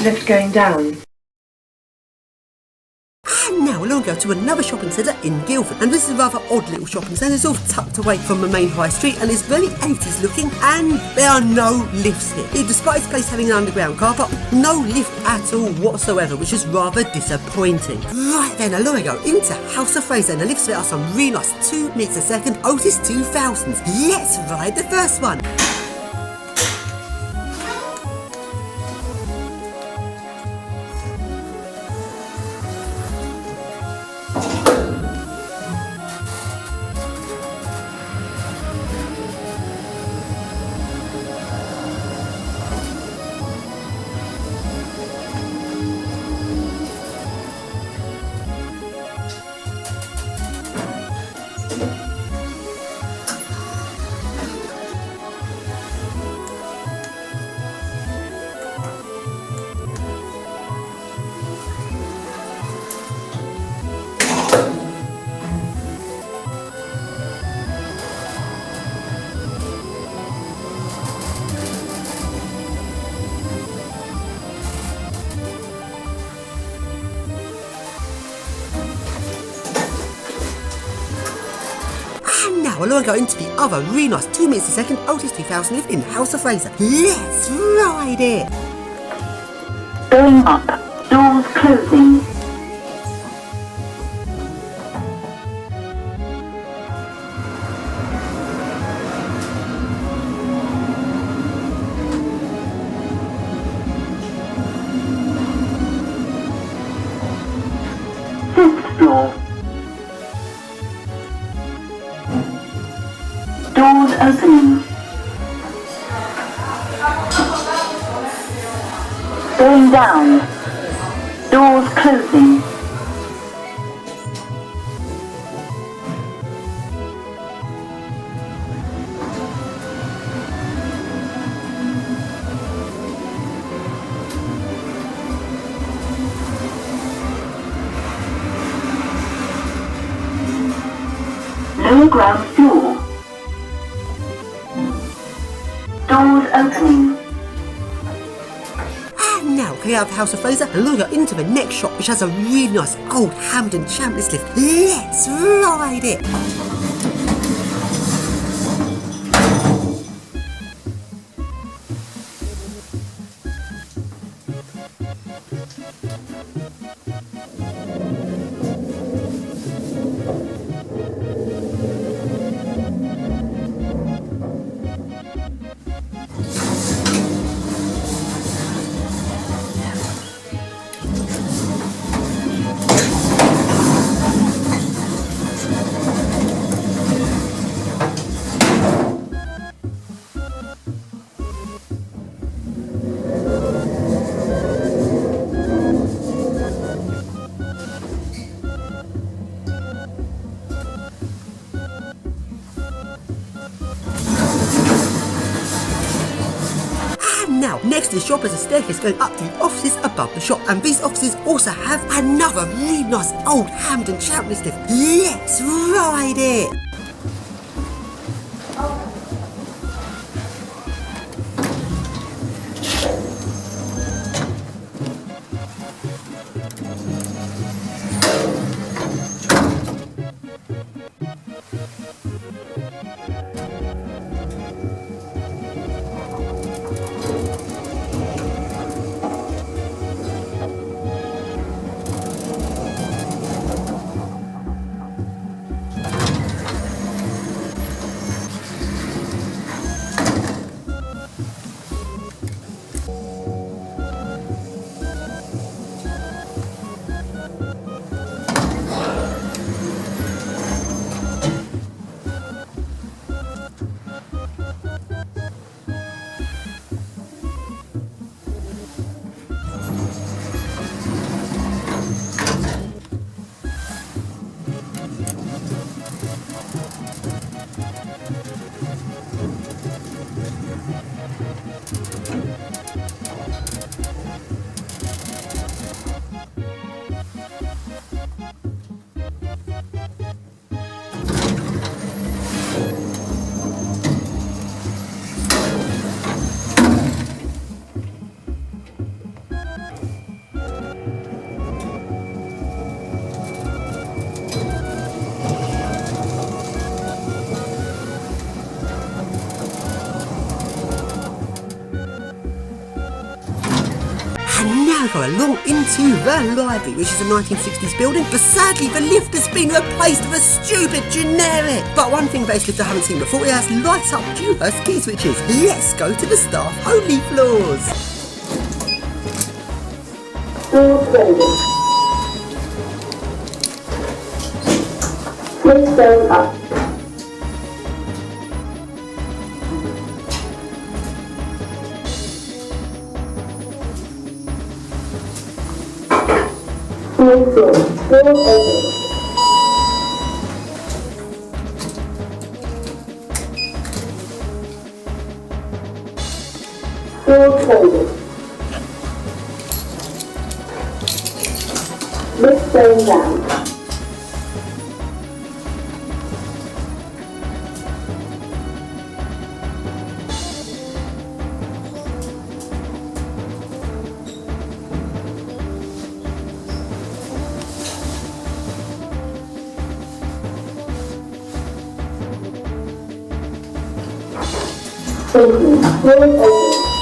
Lift going down. And now we're going to go to another shopping centre in Guildford, and this is a rather odd little shopping centre, sort of tucked away from the main high street, and it's very 80s looking, and there are no lifts here. Despite this place having an underground car park, no lift at all whatsoever, which is rather disappointing. Right then, now we go into House of Fraser, and the lifts there are some really nice 2 meters a second Otis 2000s. Let's ride the first one. Now we're going to go into the other really nice 2 meters a second Otis 2000 lift in House of Fraser. Let's ride it! Going up. Doors closing. Fifth floor. Doors opening. Going down. Doors closing. Lower ground floor. Doors opening. And now clear out of the House of Fraser and we're going to go into the next shop, which has a really nice old Hampden Chambliss lift. Let's ride it! Now, next to the shop is a staircase going up to the offices above the shop, and these offices also have another really nice old Hampden Chambliss lift. Let's ride it! go along into the library, which is a 1960s building, but sadly the lift has been replaced with a stupid generic. But one thing about this lift I haven't seen before, it has light up Duos key switches. Let's go to the staff only floors. Door closing. Lift going up. Fourth floor. Door open. Door closing. Lift going down. Open. Door open.